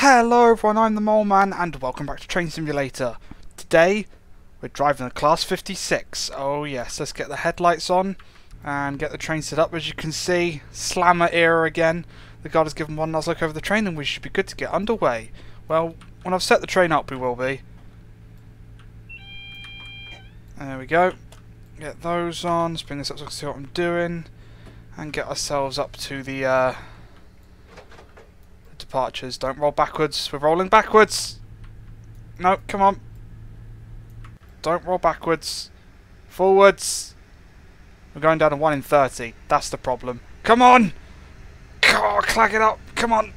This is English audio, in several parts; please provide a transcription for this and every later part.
Hello everyone, I'm the Mole Man and welcome back to Train Simulator. Today we're driving the Class 56. Oh yes, let's get the headlights on and get the train set up. As you can see, slammer era again. The guard has given one last look over the train and we should be good to get underway. Well, when I've set the train up we will be. There we go. Get those on, let's bring this up so I can see what I'm doing. And get ourselves up to the departures. Don't roll backwards. We're rolling backwards. No, come on. Don't roll backwards. Forwards. We're going down to 1 in 30. That's the problem. Come on! Oh, clag it up. Come on.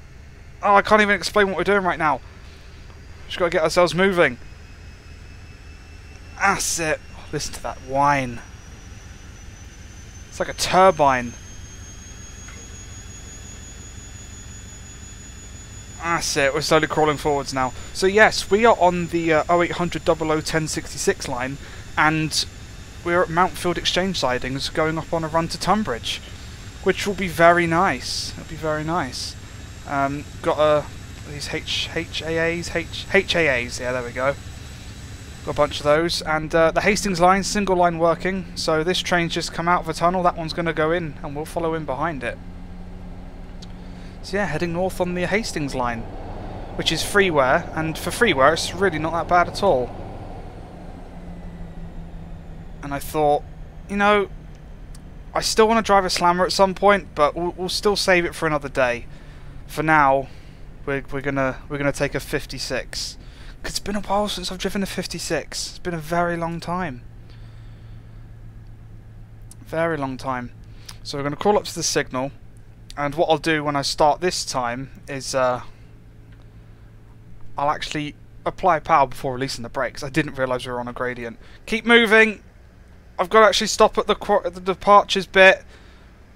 Oh, I can't even explain what we're doing right now. Just got to get ourselves moving. That's it. Oh, listen to that whine. It's like a turbine. That's it, we're slowly crawling forwards now. So yes, we are on the 0800 001066 line, and we're at Mountfield exchange sidings going up on a run to Tunbridge, which will be very nice. It'll be very nice. Got these HAAs, yeah, there we go. Got a bunch of those, and the Hastings Line, single line working, so this train's just come out of a tunnel, that one's going to go in, and we'll follow in behind it. So yeah, heading north on the Hastings Line, which is freeware, and for freeware it's really not that bad at all. And I thought, you know, I still want to drive a slammer at some point, but we'll still save it for another day. For now, we're gonna take a 56, because it's been a while since I've driven a 56. It's been a very long time, very long time. So we're gonna crawl up to the signal. And what I'll do when I start this time is I'll actually apply power before releasing the brakes. I didn't realise we were on a gradient. Keep moving! I've got to actually stop at the departures bit.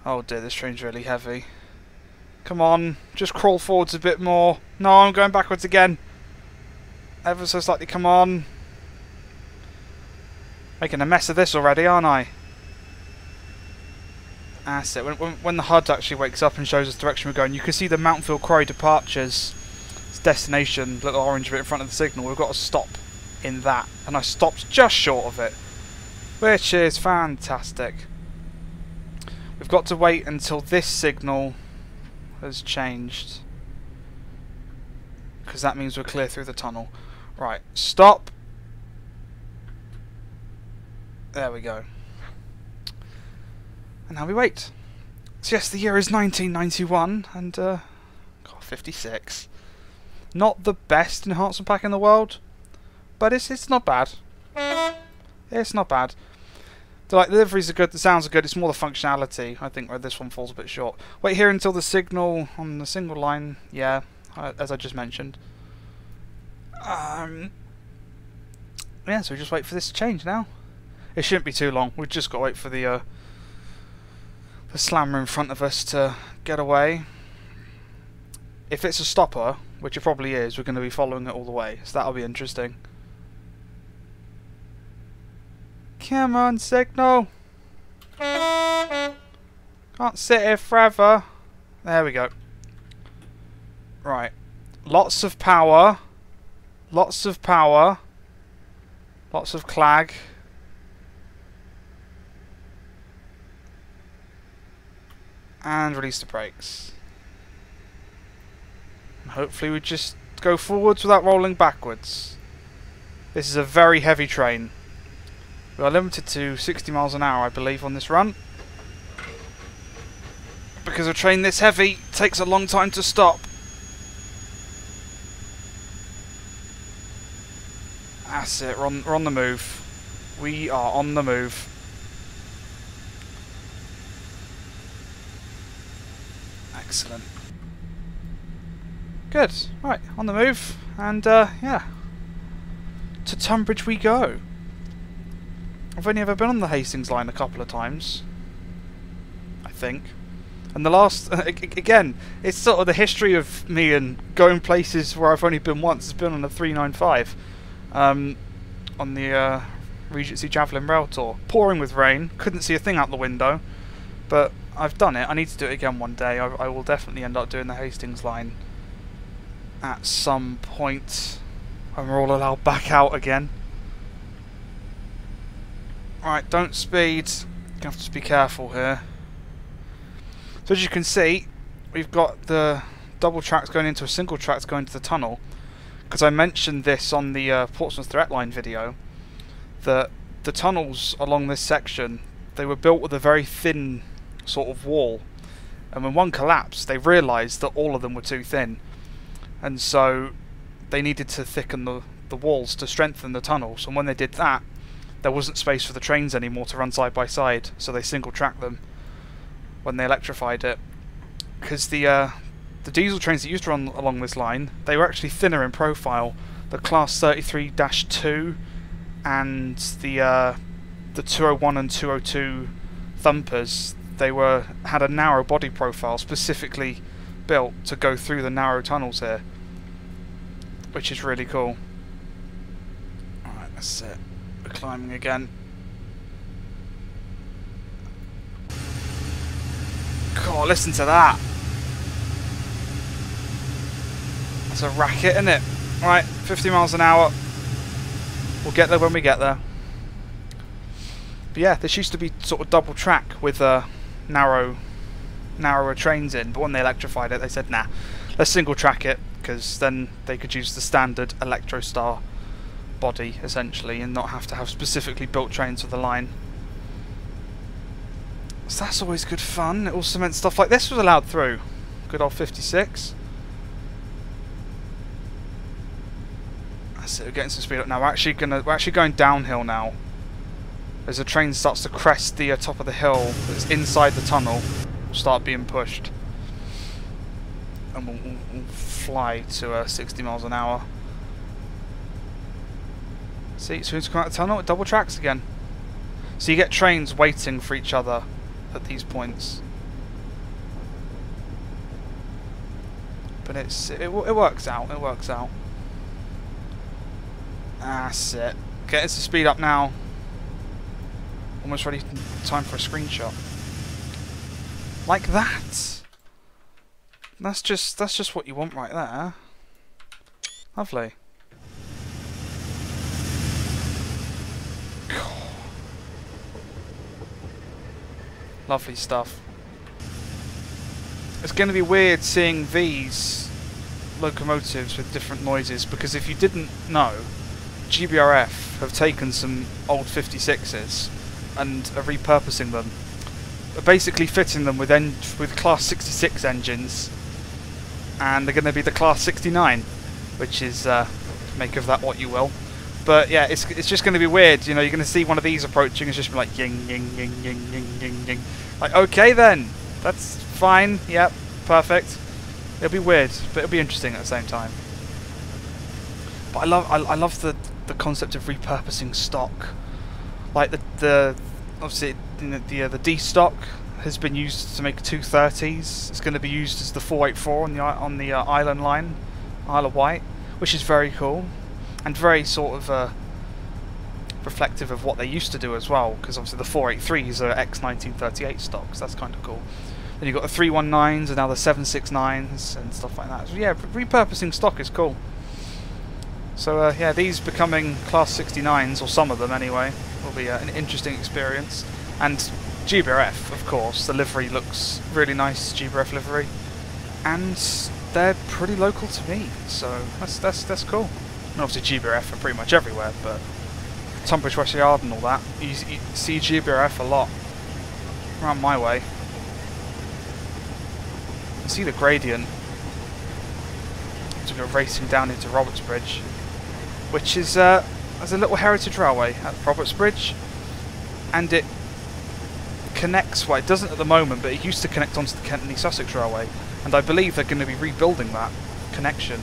Oh dear, this train's really heavy. Come on, just crawl forwards a bit more. No, I'm going backwards again. Ever so slightly, come on. Making a mess of this already, aren't I? That's it. When the HUD actually wakes up and shows us the direction we're going, you can see the Mountfield Quarry departures, its destination, little orange bit in front of the signal. We've got to stop in that, and I stopped just short of it, which is fantastic. We've got to wait until this signal has changed, because that means we're clear through the tunnel. Right, stop. There we go. And now we wait. So yes, the year is 1991, and God, 56. Not the best enhancement pack in the world, but it's not bad. It's not bad. The deliveries are good, the sounds are good. It's more the functionality, I think, where this one falls a bit short. Wait here until the signal on the single line. Yeah, as I just mentioned. Yeah, so we just wait for this to change now. It shouldn't be too long. We've just got to wait for the slammer in front of us to get away. If it's a stopper, which it probably is, we're going to be following it all the way, so that'll be interesting. Come on, signal! Can't sit here forever. There we go. Right. Lots of power. Lots of power. Lots of clag. And release the brakes. And hopefully we just go forwards without rolling backwards. This is a very heavy train. We are limited to 60 miles an hour, I believe, on this run. Because a train this heavy takes a long time to stop. That's it, we're on the move. We are on the move. Excellent. Good. Right, on the move, and yeah, to Tunbridge we go. I've only ever been on the Hastings Line a couple of times, I think. And the last, again, it's sort of the history of me and going places where I've only been once. It's been on the 395, on the Regency Javelin Rail Tour. Pouring with rain, couldn't see a thing out the window, but I've done it. I need to do it again one day. I will definitely end up doing the Hastings Line at some point when we're all allowed back out again. Right, don't speed. You have to be careful here. So as you can see, we've got the double tracks going into a single tracks going to the tunnel. Because I mentioned this on the Portsmouth Direct Line video, that the tunnels along this section, they were built with a very thin sort of wall. And when one collapsed, they realised that all of them were too thin. And so they needed to thicken the walls to strengthen the tunnels. And when they did that, there wasn't space for the trains anymore to run side by side, so they single tracked them when they electrified it. Because the diesel trains that used to run along this line, they were actually thinner in profile. The Class 33-2 and the 201 and 202 thumpers, they had a narrow body profile specifically built to go through the narrow tunnels here, which is really cool. Alright, that's it. We're climbing again. God, listen to that. That's a racket, isn't it? Right, 50 miles an hour. We'll get there when we get there. But yeah, this used to be sort of double track with narrower trains in, but when they electrified it, they said, nah, let's single track it, because then they could use the standard Electrostar body, essentially, and not have to have specifically built trains for the line. So that's always good fun. It also meant stuff like this was allowed through. Good old 56. That's it, we're getting some speed up now. We're actually going downhill now. As the train starts to crest the top of the hill that's inside the tunnel, we'll start being pushed. And we'll fly to 60 miles an hour. See, as soon as we come out of the tunnel, it double tracks again. So you get trains waiting for each other at these points. But it works out, it works out. That's it. Getting some speed up now. Almost ready, time for a screenshot. Like that. That's just what you want right there. Lovely. Lovely stuff. It's going to be weird seeing these locomotives with different noises, because if you didn't know, GBRF have taken some old 56s and are repurposing them, basically fitting them with Class 66 engines, and they're going to be the Class 69, which is make of that what you will. But yeah, it's just going to be weird. You know, you're going to see one of these approaching and just be like ying ying ying ying ying ying ying. Like, okay then, that's fine. Yep, perfect. It'll be weird, but it'll be interesting at the same time. But I love the concept of repurposing stock. Like the obviously the D stock has been used to make 230s. It's going to be used as the 484 on the Island line, Isle of Wight, which is very cool. And very sort of reflective of what they used to do as well, because obviously the 483s are ex-1938 stocks. That's kind of cool. Then you've got the 319s and now the 769s and stuff like that. So yeah, repurposing stock is cool. So yeah, these becoming Class 69s, or some of them anyway, will be an interesting experience. And GBRF, of course, the livery looks really nice, GBRF livery, and they're pretty local to me, so that's cool. And obviously GBRF are pretty much everywhere, but Tunbridge West Yard and all that, you see GBRF a lot around my way. You can see the gradient as we go racing down into Robertsbridge, which is there's a little heritage railway at Robertsbridge, and it connects, well, it doesn't at the moment, but it used to connect onto the Kent and East Sussex Railway, and I believe they're going to be rebuilding that connection,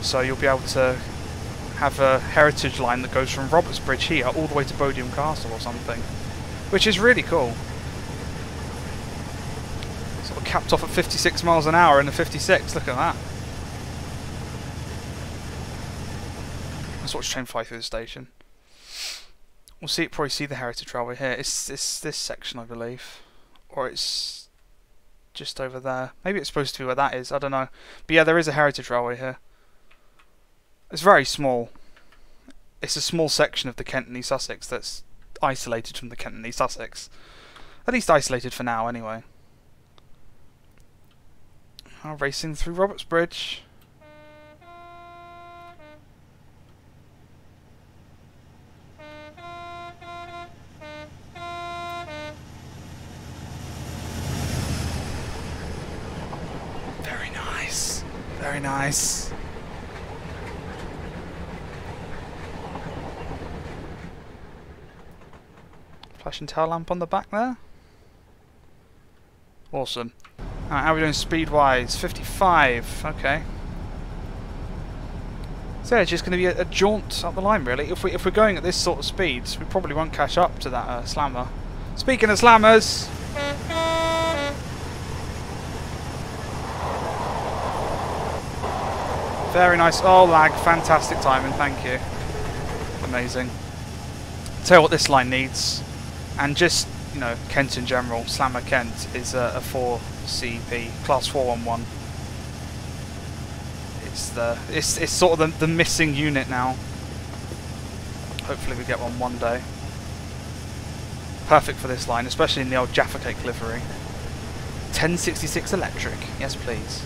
so you'll be able to have a heritage line that goes from Robertsbridge here all the way to Bodiam Castle or something, which is really cool. Sort of capped off at 56 miles an hour in the 56, look at that. Let's watch a train fly through the station. We'll probably see the heritage railway here. It's this section, I believe, or it's just over there. Maybe it's supposed to be where that is, I don't know. But yeah, there is a heritage railway here. It's very small. It's a small section of the Kent and East Sussex that's isolated from the Kent and East Sussex. At least isolated for now, anyway. Racing through Roberts Bridge. Very nice. Very nice. Flashing tail lamp on the back there. Awesome. Alright, how are we doing speed-wise? 55, okay. So yeah, it's just going to be a jaunt up the line, really. If we're going at this sort of speed, we probably won't catch up to that slammer. Speaking of slammers... Very nice. Oh, lag. Fantastic timing, thank you. Amazing. Tell you what this line needs. And just, you know, Kent in general, Slammer Kent, is a 4CP, Class 411. It's sort of the missing unit now. Hopefully we get one day. Perfect for this line, especially in the old Jaffa Cake livery. 1066 electric, yes please.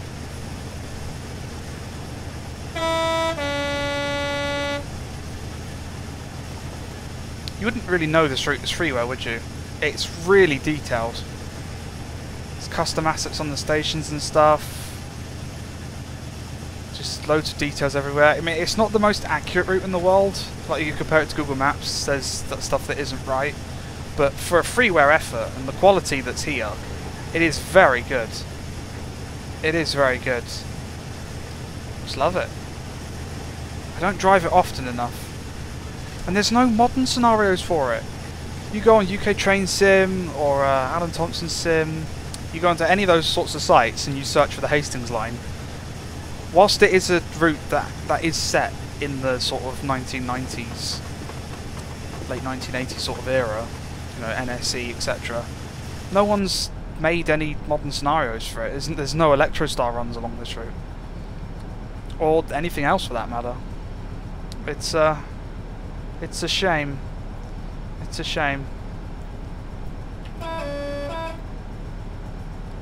You wouldn't really know this route as freeware, would you? It's really detailed. There's custom assets on the stations and stuff. Just loads of details everywhere. I mean, it's not the most accurate route in the world. Like, you compare it to Google Maps, there's that stuff that isn't right. But for a freeware effort and the quality that's here, it is very good. It is very good. Just love it. I don't drive it often enough. And there's no modern scenarios for it. You go on UK Train Sim or Alan Thompson Sim, you go onto any of those sorts of sites and you search for the Hastings Line. Whilst it is a route that is set in the sort of 1990s, late 1980s sort of era, you know, NSE, etc., no one's made any modern scenarios for it. There's no Electrostar runs along this route. Or anything else for that matter. It's a shame. It's a shame.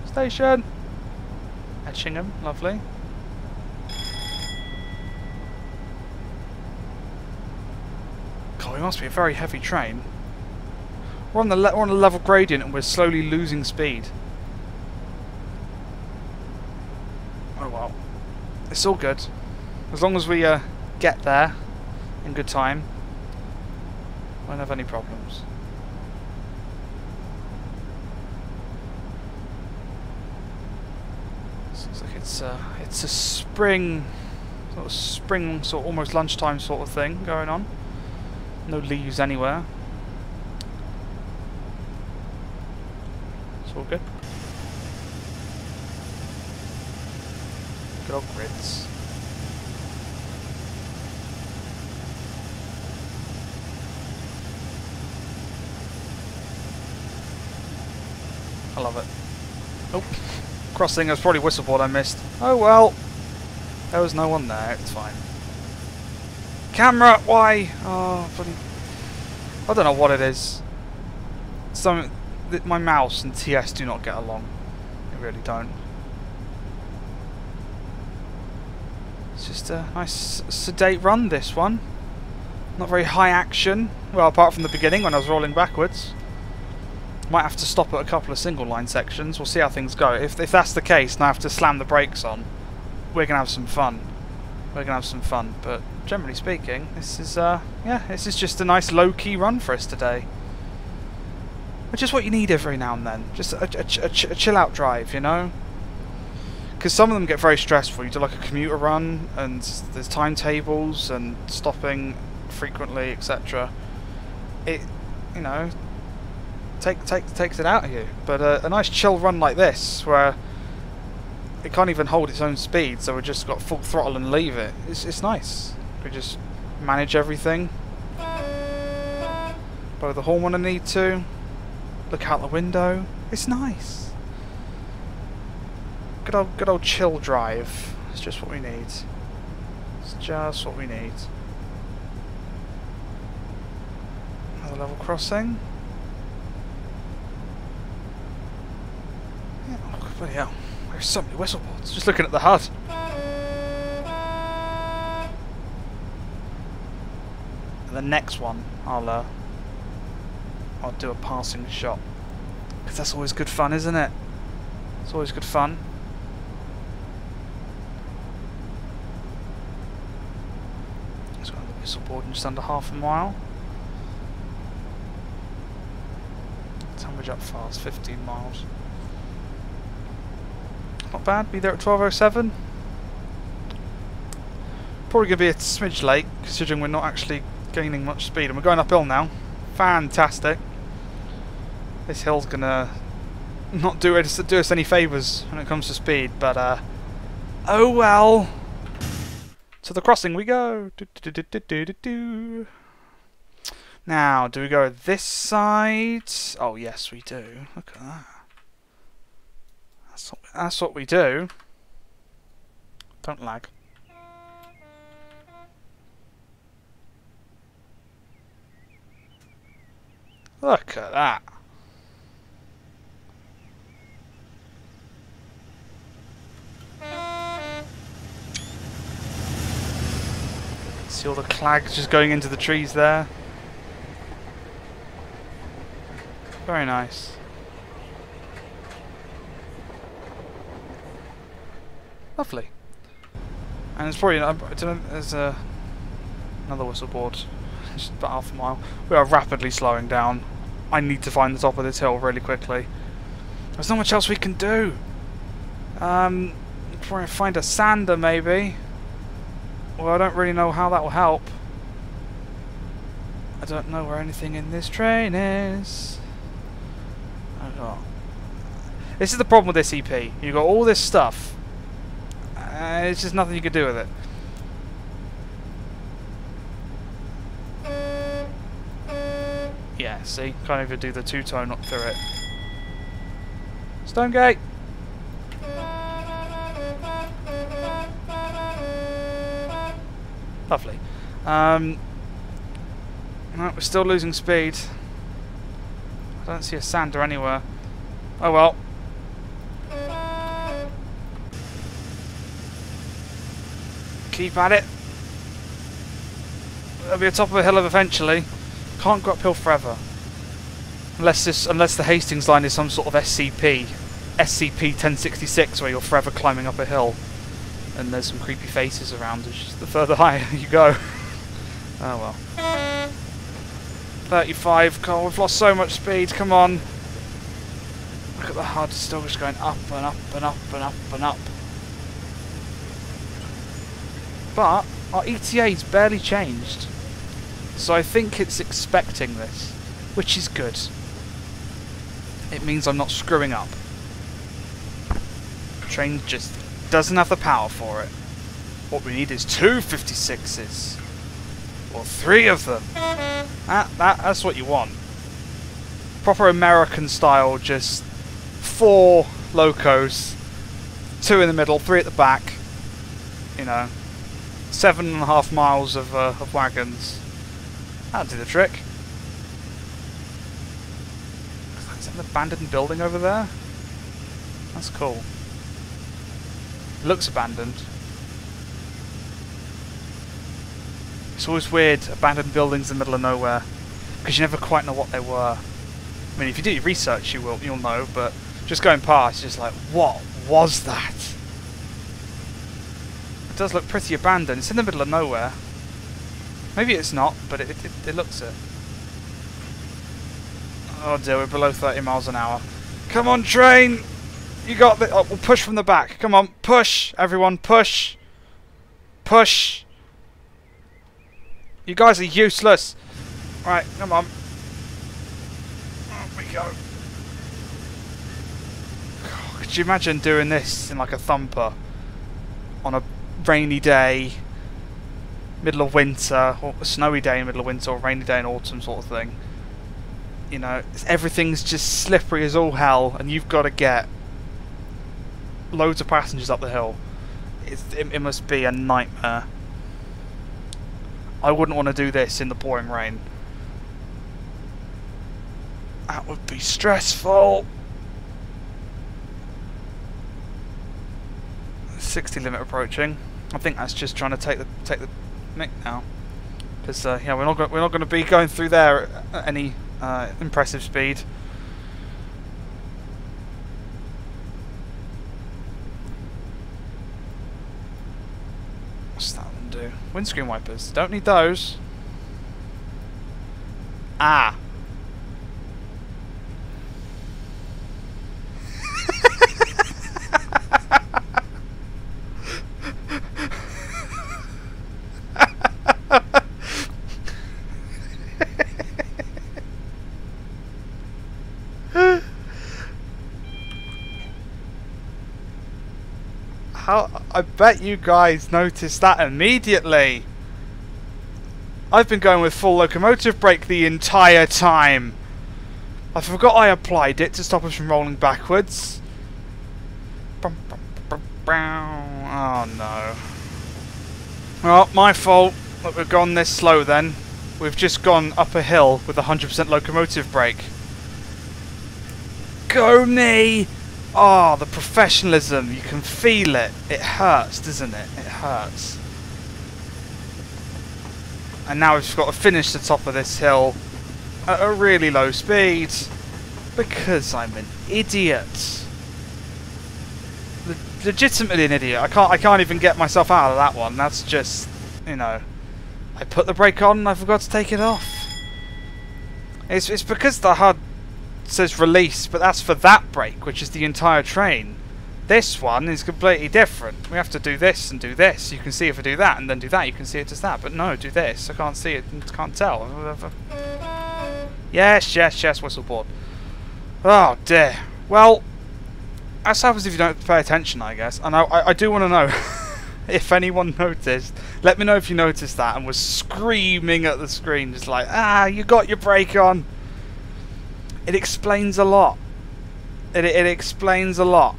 Station! Etchingham, lovely. God, it must be a very heavy train. We're on a level gradient and we're slowly losing speed. Oh well. It's all good. As long as we get there in good time, won't have any problems. Looks like it's a spring, sort of almost lunchtime sort of thing going on. No leaves anywhere. It's all good. Good old grids. I love it. Oh, crossing. That's probably whistleboard I missed. Oh well. There was no one there. It's fine. Camera, why? Oh, bloody! I don't know what it is. My mouse and TS do not get along. They really don't. It's just a nice sedate run, this one. Not very high action. Well, apart from the beginning when I was rolling backwards. Might have to stop at a couple of single line sections. We'll see how things go. If that's the case and I have to slam the brakes on, we're going to have some fun. We're going to have some fun. But generally speaking, this is this is just a nice low-key run for us today. Which is what you need every now and then. Just a chill-out drive, you know? Because some of them get very stressful. You do like a commuter run, and there's timetables and stopping frequently, etc. It, you know, takes it out of you. But a nice chill run like this, where it can't even hold its own speed, so we just got full throttle and leave it. It's nice. We just manage everything. Blow the horn when I need to. Look out the window. It's nice. Good old chill drive. It's just what we need. It's just what we need. Another level crossing. Yeah, oh, bloody hell. There's so many whistle boards. Just looking at the HUD. And the next one, I'll do a passing shot. Because that's always good fun, isn't it? It's always good fun. It's got the whistle board in just under half a mile. Tunbridge up fast, 15 miles. Not bad, be there at 12:07. Probably going to be a smidge late, considering we're not actually gaining much speed. And we're going uphill now. Fantastic. This hill's going to not do us any favours when it comes to speed, but oh well. To the crossing we go. Now, do we go this side? Oh yes, we do. Look at that. That's what we do. Don't lag. Look at that. See all the clags just going into the trees there. Very nice. Lovely. And it's probably, I don't know, there's another whistle board. Just about half a mile. We are rapidly slowing down. I need to find the top of this hill really quickly. There's not much else we can do. Try and find a sander maybe. Well, I don't really know how that will help. I don't know where anything in this train is. Oh. This is the problem with this EP. You've got all this stuff. It's just nothing you can do with it. Yeah, see? Can't even do the two-tone up through it. Stonegate! Lovely. No, we're still losing speed. I don't see a sander anywhere. Oh well. Keep at it. There'll be a top of a hill eventually. Can't go uphill forever. Unless the Hastings Line is some sort of SCP-1066 where you're forever climbing up a hill. And there's some creepy faces around the further higher you go. Oh well. 35, God, we've lost so much speed, come on. Look at the HUD, still just going up and up and up and up and up. But our ETA's barely changed. So I think it's expecting this, which is good. It means I'm not screwing up. The train just doesn't have the power for it. What we need is 2 56s. Or 3 of them. That's what you want. Proper American style, just 4 locos. 2 in the middle, 3 at the back. You know. 7.5 miles of wagons. That'll do the trick. Is that an abandoned building over there? That's cool. It looks abandoned. It's always weird, abandoned buildings in the middle of nowhere, because you never quite know what they were. I mean, if you do your research, you'll know, but just going past, you're just like, what was that? It does look pretty abandoned. It's in the middle of nowhere. Maybe it's not, but it looks it. Oh dear, we're below 30 miles an hour. Come on, train! You got the... Oh, we'll push from the back. Come on, push! Everyone, push! Push! You guys are useless! Right, come on. There we go. God, could you imagine doing this in like a thumper? On a rainy day, middle of winter, or a snowy day in the middle of winter, or a rainy day in autumn sort of thing. You know, everything's just slippery as all hell, and you've got to get loads of passengers up the hill. It must be a nightmare. I wouldn't want to do this in the pouring rain. That would be stressful. 60 limit approaching. I think that's just trying to take the mick now, because yeah, we're not going to be going through there at any impressive speed. What's that one do? Windscreen wipers. Don't need those. Ah. I bet you guys noticed that immediately. I've been going with full locomotive brake the entire time. I forgot I applied it to stop us from rolling backwards. Oh no. Well, my fault that we've gone this slow then. We've just gone up a hill with 100% locomotive brake. Go me! Oh, the professionalism, you can feel it. It hurts, doesn't it? It hurts. And now we've just got to finish the top of this hill at a really low speed because I'm an idiot. Legitimately an idiot. I can't even get myself out of that one. That's just, you know, I put the brake on and I forgot to take it off. It's because the HUD says release, but that's for that brake, which is the entire train. This one is completely different. We have to do this and do this. You can see if I do that and then do that. You can see it does that. But no, do this. I can't see it and can't tell. Yes, yes, yes, whistleboard. Oh dear. Well, that's happens if you don't pay attention, I guess. And I do want to know if anyone noticed. Let me know if you noticed that and was screaming at the screen, just like, ah, you got your brake on. It explains a lot. It explains a lot.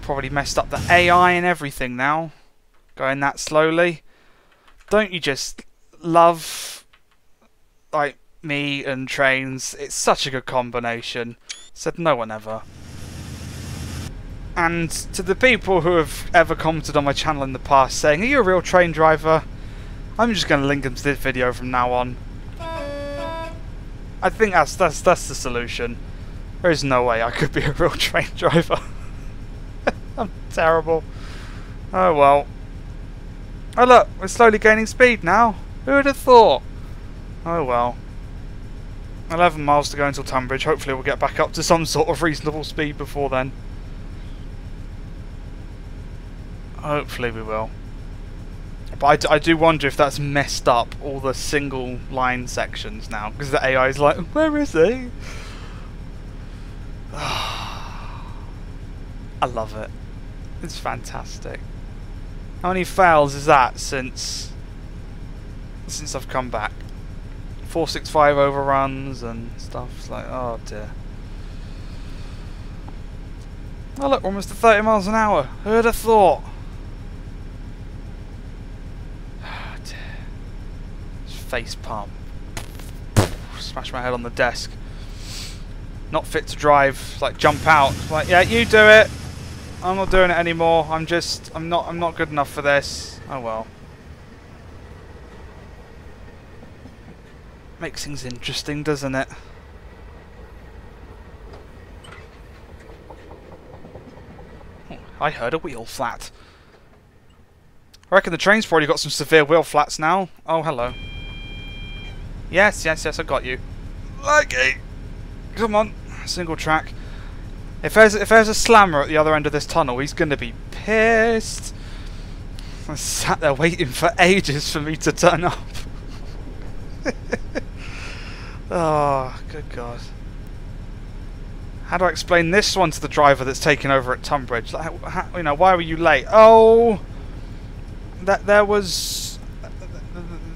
Probably messed up the AI and everything now. Going that slowly. Don't you just love, like, me and trains? It's such a good combination. Said no one ever. And to the people who have ever commented on my channel in the past saying, are you a real train driver? I'm just going to link them to this video from now on. I think that's the solution. There is no way I could be a real train driver. I'm terrible. Oh well. Oh look, we're slowly gaining speed now. Who would have thought? Oh well. 11 miles to go until Tunbridge. Hopefully we'll get back up to some sort of reasonable speed before then. Hopefully we will. But I do wonder if that's messed up all the single line sections now, because the AI is like, where is he? I love it. It's fantastic. How many fails is that since I've come back? 465 overruns and stuff. It's like, oh dear. Oh look, we're almost at 30 miles an hour. Who would have thought? Face palm. Smash my head on the desk. Not fit to drive. Like jump out. Like, yeah, you do it. I'm not doing it anymore. I'm not good enough for this. Oh well. Makes things interesting, doesn't it? Oh, I heard a wheel flat. I reckon the train's probably got some severe wheel flats now. Oh, hello. Yes, yes, yes, I got you. Okay. Come on. Single track. If there's a slammer at the other end of this tunnel, he's going to be pissed. I sat there waiting for ages for me to turn up. Oh, good God. How do I explain this one to the driver that's taking over at Tunbridge? Like, you know, why were you late? Oh, there was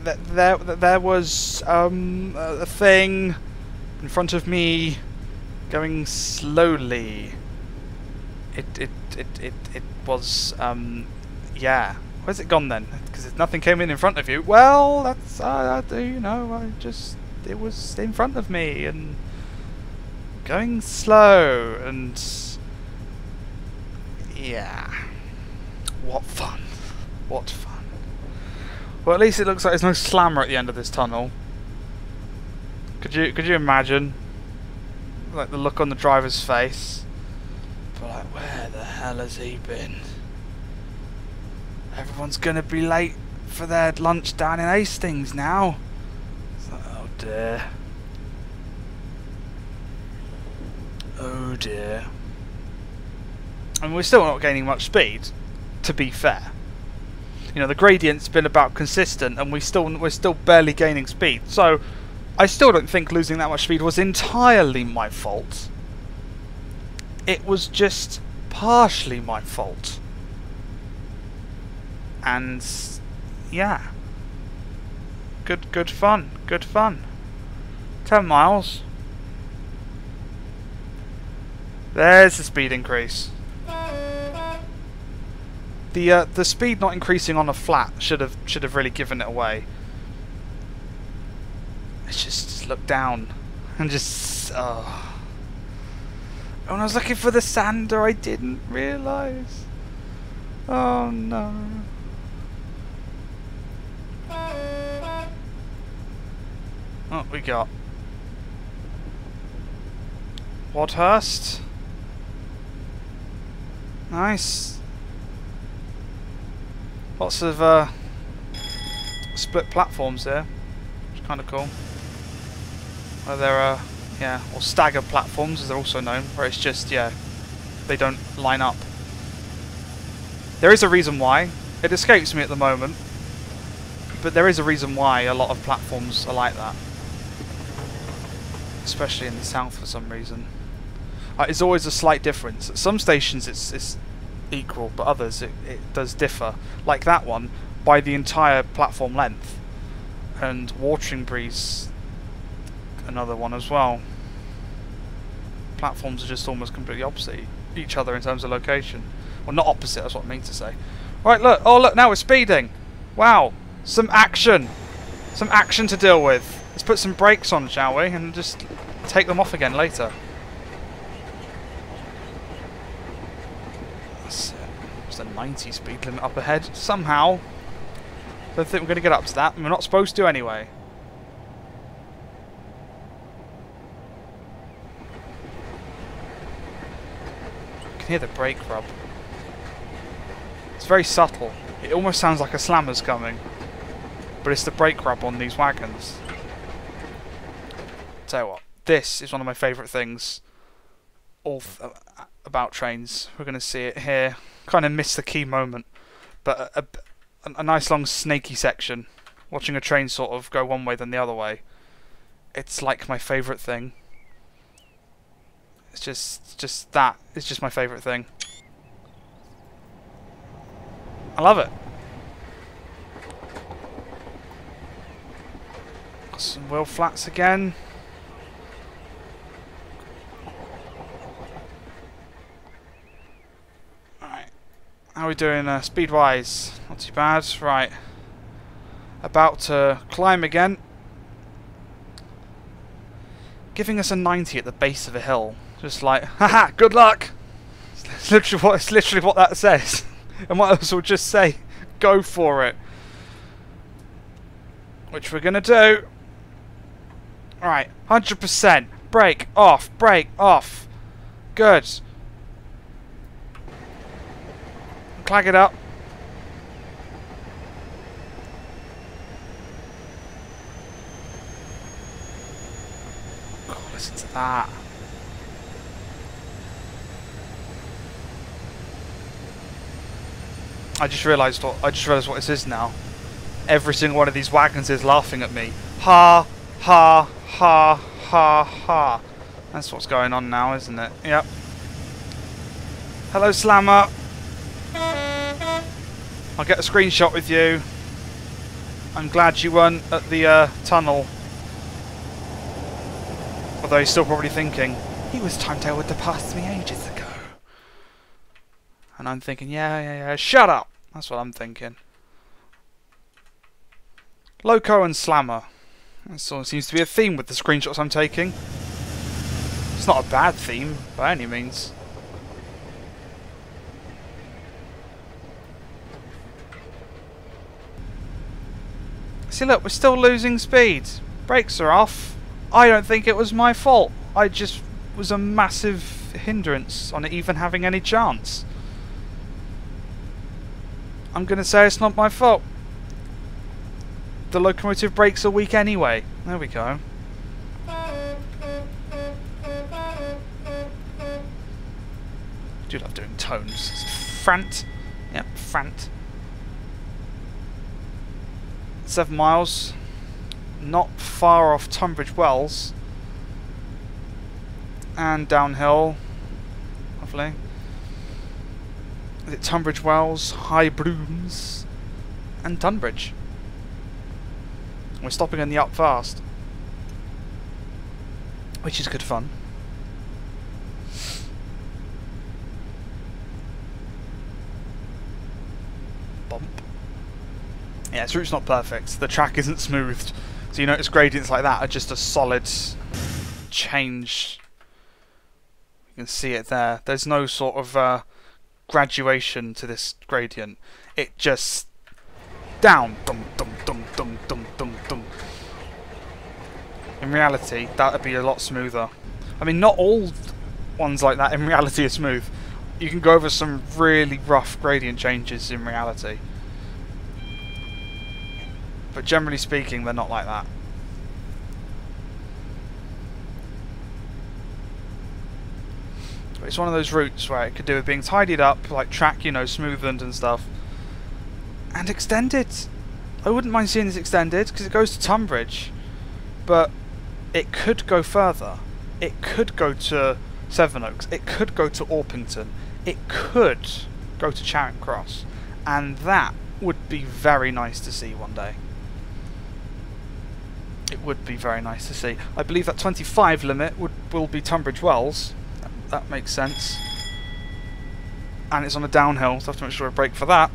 a thing in front of me going slowly. It was yeah. Where's it gone then? Because because nothing came in front of you. Well, that's you know, it was in front of me and going slow and yeah. What fun! What fun! Well, at least it looks like there's no slammer at the end of this tunnel. Could you imagine, like, the look on the driver's face? But like, where the hell has he been? Everyone's gonna be late for their lunch down in Hastings now. It's like, oh dear. Oh dear. And we're still not gaining much speed, to be fair. You know, the gradient's been about consistent, and we're still barely gaining speed. So I still don't think losing that much speed was entirely my fault. It was just partially my fault. And yeah, good fun. 10 miles. There's the speed increase. The speed not increasing on a flat should have really given it away. Let's just look down and just oh. When I was looking for the sander, I didn't realise. Oh no. What we got? Wadhurst. Nice. Lots of split platforms there, which is kind of cool. Where there are, yeah, or staggered platforms as they're also known, where it's just, yeah, they don't line up. There is a reason why. It escapes me at the moment, but there is a reason why a lot of platforms are like that. Especially in the south for some reason. It's always a slight difference. At some stations it's equal, but others it does differ. Like that one, by the entire platform length. And Wateringbury's another one as well. Platforms are just almost completely opposite each other in terms of location. Well, not opposite, that's what I mean to say. Right, look. Oh, look, now we're speeding. Wow. Some action. Some action to deal with. Let's put some brakes on, shall we? And just take them off again later. That's a 90 speed limit up ahead. Somehow. Don't think we're going to get up to that. And we're not supposed to anyway. You can hear the brake rub. It's very subtle. It almost sounds like a slammer's coming. But it's the brake rub on these wagons. Tell you what, this is one of my favourite things about trains. We're going to see it here. Kind of missed the key moment. But a nice long snaky section. Watching a train sort of go one way then the other way. It's like my favourite thing. It's just that. It's just my favourite thing. I love it. Got some wheel flats again. Alright. How are we doing speed-wise? Not too bad. Right. About to climb again. Giving us a 90 at the base of a hill. Just like, haha, good luck! It's literally what that says. I might as well just say, go for it. Which we're going to do. Alright, 100%. Brake off, brake off. Good. Clag it up. Oh, listen to that. I just realised what this is now. Every single one of these wagons is laughing at me. Ha, ha, ha, ha, ha. That's what's going on now, isn't it? Yep. Hello, Slammer. I'll get a screenshot with you. I'm glad you weren't at the tunnel. Although he's still probably thinking, he was timetabled to pass me ages ago. And I'm thinking, yeah, shut up. That's what I'm thinking. Loco and Slammer. That sort of seems to be a theme with the screenshots I'm taking. It's not a bad theme, by any means. See, look, we're still losing speed. Brakes are off. I don't think it was my fault. I just was a massive hindrance on it even having any chance. I'm going to say it's not my fault. The locomotive brakes are weak anyway. There we go. Do love doing tones. Frant. Yep, frant. 7 miles. Not far off Tunbridge Wells. And downhill. Lovely. Is it Tunbridge Wells, High Brooms, and Tunbridge? We're stopping in the up fast, which is good fun. Bump. Yeah, this route's not perfect. The track isn't smoothed, so you notice gradients like that are just a solid change. You can see it there. There's no sort of graduation to this gradient. It just down, dum dum dum dum dum dum dum. In reality, that would be a lot smoother. I mean, not all ones like that in reality are smooth. You can go over some really rough gradient changes in reality, but generally speaking, they're not like that. But it's one of those routes where it could do with being tidied up, like track, you know, smoothened and stuff, and extended. I wouldn't mind seeing this extended because it goes to Tunbridge, but it could go further. It could go to Sevenoaks. It could go to Orpington. It could go to Charing Cross, and that would be very nice to see one day. It would be very nice to see. I believe that 25 limit will be Tunbridge Wells. That makes sense. And it's on a downhill, so I have to make sure I brake for that.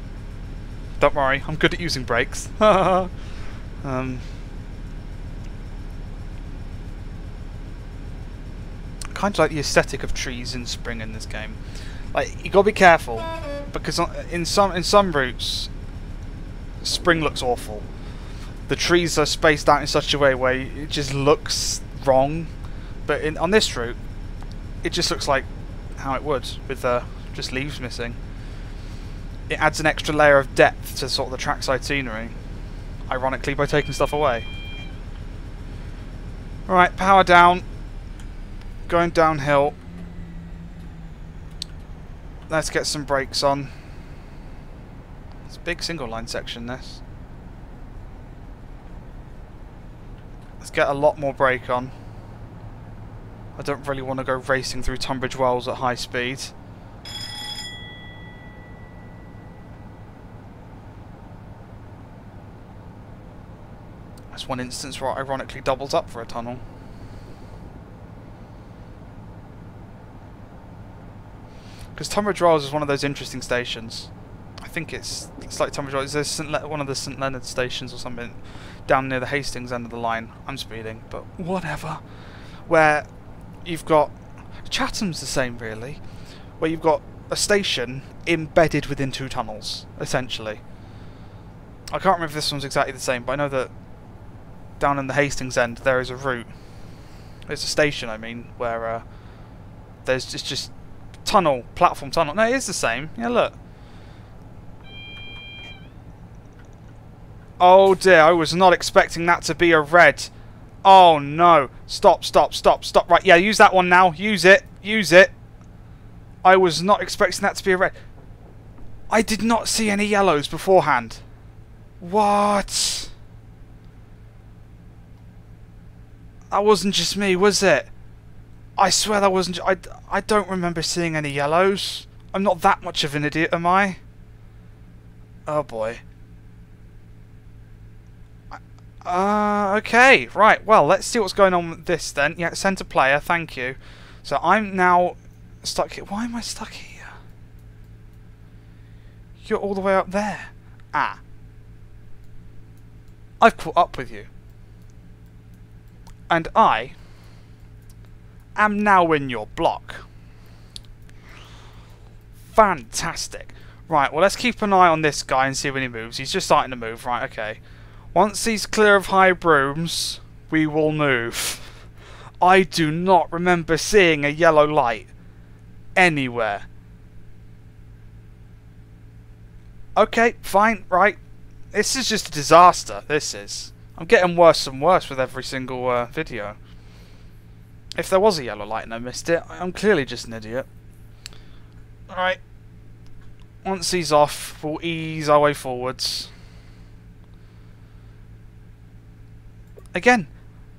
Don't worry, I'm good at using brakes. Kind of like the aesthetic of trees in spring in this game. Like, you gotta be careful, because in some routes, spring looks awful. The trees are spaced out in such a way where it just looks wrong, but on this route, it just looks like how it would, with just leaves missing. It adds an extra layer of depth to sort of the trackside scenery, ironically, by taking stuff away. Alright, power down. Going downhill. Let's get some brakes on. It's a big single line section, this. Let's get a lot more brake on. I don't really want to go racing through Tunbridge Wells at high speed. That's one instance where it ironically doubles up for a tunnel. Because Tunbridge Wells is one of those interesting stations. I think it's like Tunbridge Wells. There's one of the St Leonard stations or something down near the Hastings end of the line. I'm speeding, but whatever. Where you've got Chatham's the same, really. Where you've got a station embedded within two tunnels, essentially. I can't remember if this one's exactly the same, but I know that down in the Hastings end there is a route. There's a station, I mean, where there's just tunnel, platform tunnel. No, it is the same. Yeah, look. Oh dear, I was not expecting that to be a red. Oh no. Stop, stop, stop, stop. Right, yeah, use that one now. Use it. Use it. I was not expecting that to be a red. I did not see any yellows beforehand. What? That wasn't just me, was it? I swear that wasn't... I don't remember seeing any yellows. I'm not that much of an idiot, am I? Oh boy. Okay, right, well, let's see what's going on with this then. Yeah, centre player, thank you. So I'm now stuck here. Why am I stuck here? You're all the way up there. Ah. I've caught up with you. And I am now in your block. Fantastic. Right, well, let's keep an eye on this guy and see when he moves. He's just starting to move. Right, okay. Once he's clear of high brooms, we will move. I do not remember seeing a yellow light anywhere. Okay, fine, right. This is just a disaster, this is. I'm getting worse and worse with every single video. If there was a yellow light and I missed it, I'm clearly just an idiot. Alright. Once he's off, we'll ease our way forwards. Again,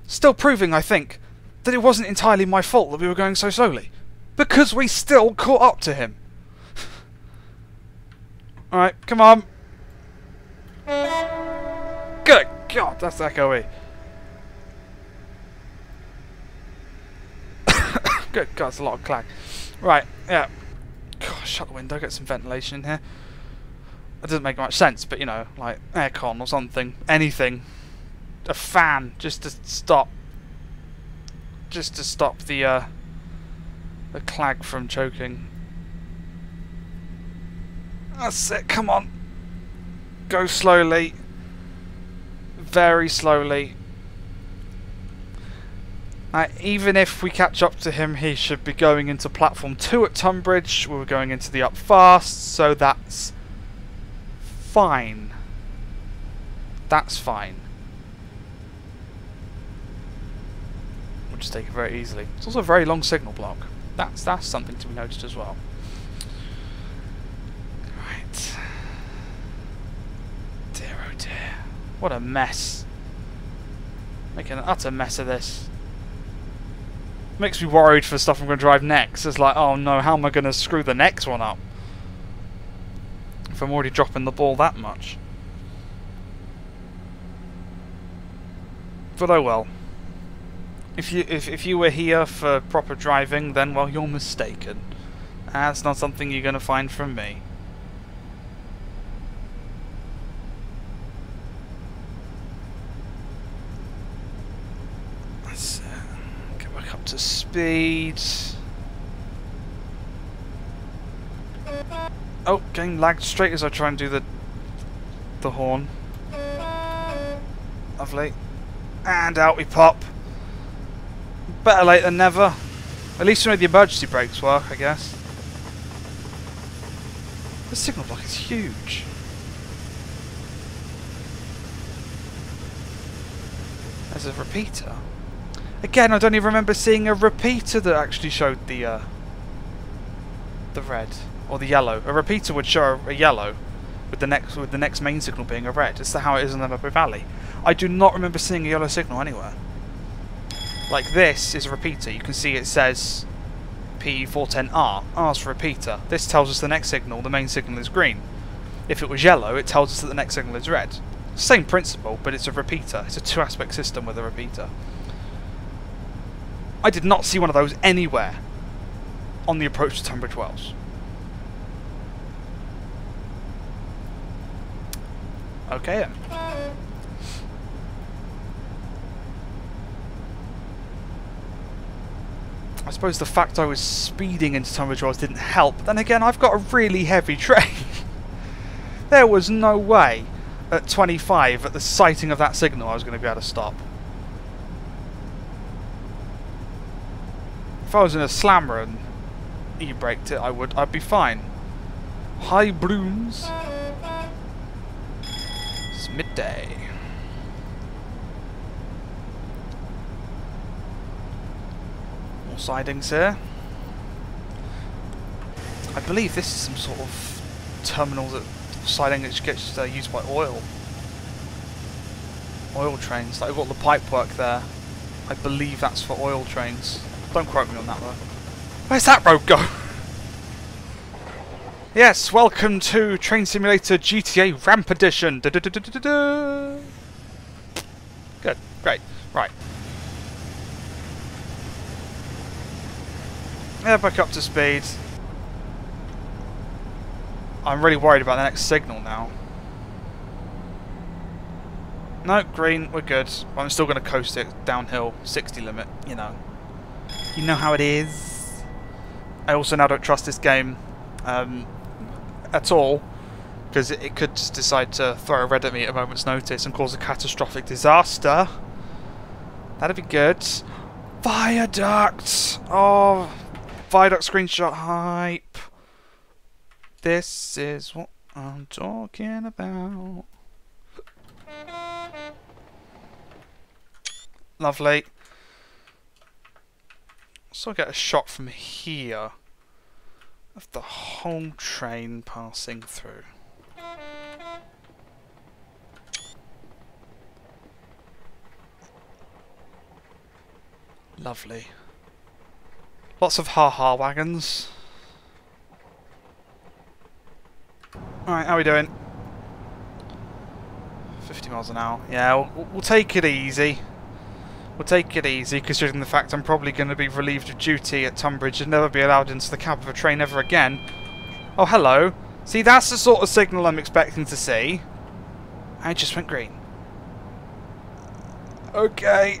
still proving, I think, that it wasn't entirely my fault that we were going so slowly. Because we still caught up to him. Alright, come on. Good God, that's echoey. Good God, it's a lot of clang. Right, yeah. God, shut the window, get some ventilation in here. That doesn't make much sense, but you know, like aircon or something. Anything. A fan, just to stop. Just to stop the clag from choking. That's it, come on. Go slowly. Very slowly. Even if we catch up to him, he should be going into platform 2 at Tunbridge. We were going into the up fast, so that's fine. That's fine. We'll just take it very easily. It's also a very long signal block. That's something to be noted as well. Right. Dear oh dear. What a mess. Making an utter mess of this. Makes me worried for stuff I'm going to drive next. It's like, oh no, how am I going to screw the next one up? If I'm already dropping the ball that much. But oh well. If you were here for proper driving, then well, you're mistaken. That's not something you're going to find from me. Let's get back up to speed. Oh, getting lagged straight as I try and do the horn. Lovely. And out we pop. Better late than never. At least we know the emergency brakes work, I guess. The signal block is huge. There's a repeater. Again, I don't even remember seeing a repeater that actually showed the red or the yellow. A repeater would show a yellow with the next main signal being a red. It's how it is in the Murray Valley. I do not remember seeing a yellow signal anywhere. Like this is a repeater. You can see it says P410R. R's for repeater. This tells us the next signal, the main signal, is green. If it was yellow, it tells us that the next signal is red. Same principle, but it's a repeater. It's a two-aspect system with a repeater. I did not see one of those anywhere on the approach to Tunbridge Wells. Okay then. I suppose the fact I was speeding into Tunbridge Wells didn't help, but then again, I've got a really heavy train. There was no way at 25, at the sighting of that signal, I was going to be able to stop. If I was in a slammer and e-braked it, I'd be fine. High brooms. It's midday. More sidings here. I believe this is some sort of terminal that siding that gets used by oil trains. Like, I've got the pipe work there. I believe that's for oil trains. Don't quote me on that though. Where's that road go? Yes, welcome to Train Simulator GTA Ramp Edition. Da -da -da -da -da -da -da. Good, great, right. Yeah, back up to speed. I'm really worried about the next signal now. No, green, we're good. Well, I'm still going to coast it downhill, 60 limit, you know. You know how it is. I also now don't trust this game at all, because it could just decide to throw a red at me at a moment's notice and cause a catastrophic disaster. That'd be good. Viaduct! Oh, viaduct screenshot hype. This is what I'm talking about. Lovely. So I get a shot from here of the whole train passing through. Lovely. Lots of ha-ha wagons. Alright, how are we doing? 50 miles an hour. Yeah, we'll take it easy. We'll take it easy, considering the fact I'm probably going to be relieved of duty at Tunbridge and never be allowed into the cab of a train ever again. Oh, hello. See, that's the sort of signal I'm expecting to see. I just went green. Okay.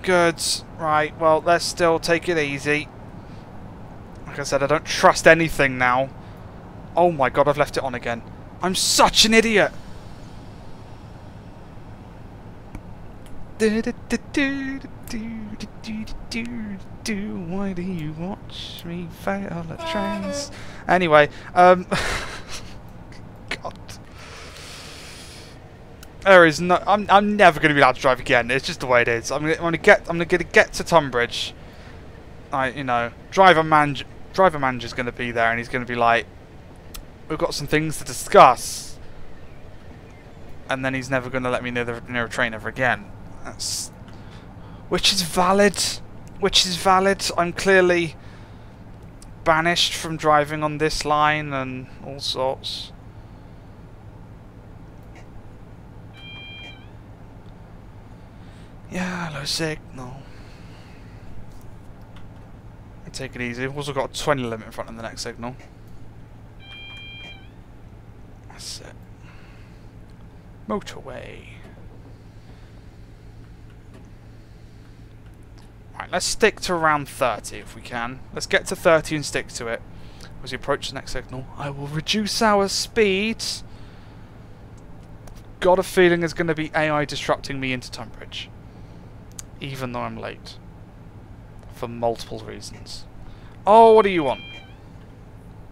Good. Right, well, let's still take it easy. Like I said, I don't trust anything now. Oh my god, I've left it on again. I'm such an idiot! Why do you watch me fail at trains? Anyway, God. There is no. I'm never going to be allowed to drive again. It's just the way it is. I'm gonna get to Tunbridge. You know, driver manager's going to be there, and he's going to be like, "We've got some things to discuss," and then he's never going to let me near a train ever again. Which is valid. Which is valid. I'm clearly banished from driving on this line and all sorts. Yeah, low signal. Take it easy. We've also got a 20 limit in front of the next signal. That's it. Motorway. Right, let's stick to around 30 if we can. Let's get to 30 and stick to it. As we approach the next signal, I will reduce our speed. Got a feeling there's going to be AI disrupting me into Tunbridge. Even though I'm late. For multiple reasons. Oh, what do you want?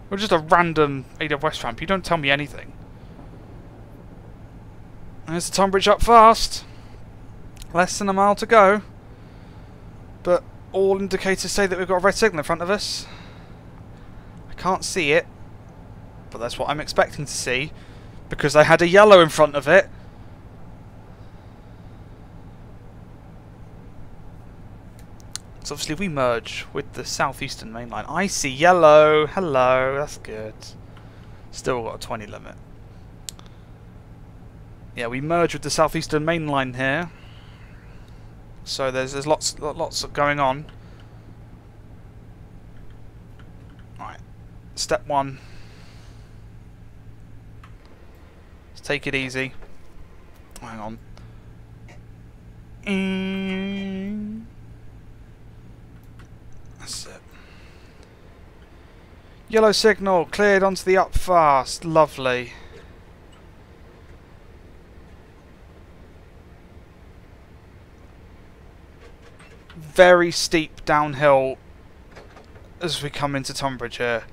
We're just a random Ada West ramp. You don't tell me anything. There's the Tunbridge up fast. Less than a mile to go. But all indicators say that we've got a red signal in front of us. I can't see it. But that's what I'm expecting to see. Because I had a yellow in front of it. So obviously we merge with the southeastern main line. I see yellow. Hello. That's good. Still got a 20 limit. Yeah, we merge with the southeastern main line here. So there's lots going on. Alright. Step one. Let's take it easy. Hang on. That's it. Yellow signal cleared onto the up fast. Lovely. Very steep downhill as we come into Tunbridge here.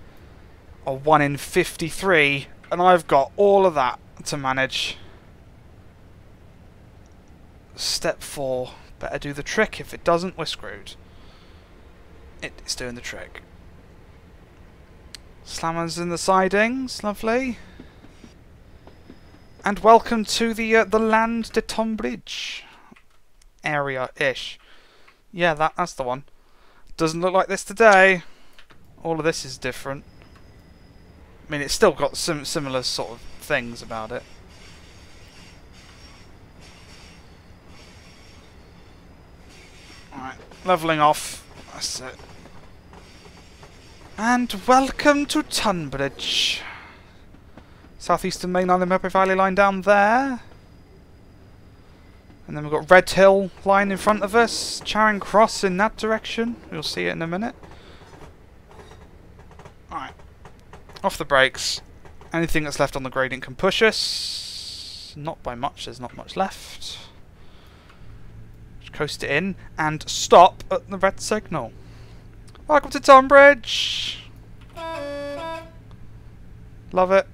A 1 in 53, and I've got all of that to manage. Step 4. Better do the trick. If it doesn't, we're screwed. It's doing the trick. Slammers in the sidings. Lovely. And welcome to the Land de Tunbridge area-ish. Yeah, that's the one. Doesn't look like this today. All of this is different. I mean, it's still got some similar sort of things about it. Alright, levelling off. That's it. And welcome to Tunbridge. Southeastern Main Line, the Murray Valley line down there. And then we've got Red Hill Line in front of us, Charing Cross in that direction. You'll see it in a minute. Alright. Off the brakes. Anything that's left on the gradient can push us. Not by much, there's not much left. Just coast it in and stop at the red signal. Welcome to Tonbridge! Love it.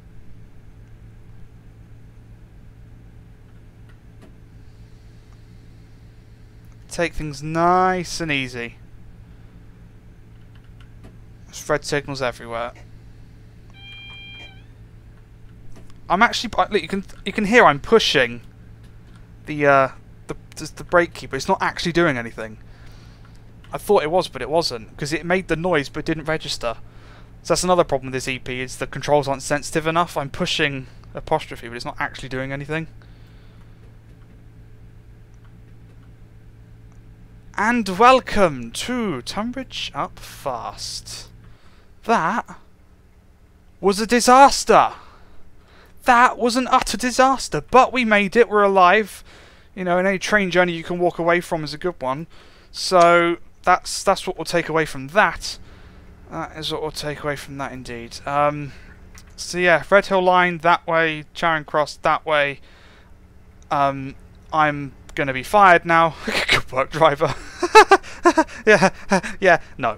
Take things nice and easy. There's red signals everywhere. I'm actually, look, you can hear I'm pushing the brake key, but it's not actually doing anything. I thought it was, but it wasn't, because it made the noise but didn't register. So that's another problem with this EP, is the controls aren't sensitive enough. I'm pushing apostrophe, but it's not actually doing anything. And welcome to Tonbridge Up Fast. That was a disaster. That was an utter disaster, but we made it. We're alive. You know, any train journey you can walk away from is a good one. So that's what we'll take away from that. That is what we'll take away from that, indeed. So yeah, Red Hill Line that way, Charing Cross that way. I'm gonna be fired now. Good work, driver. Yeah, no.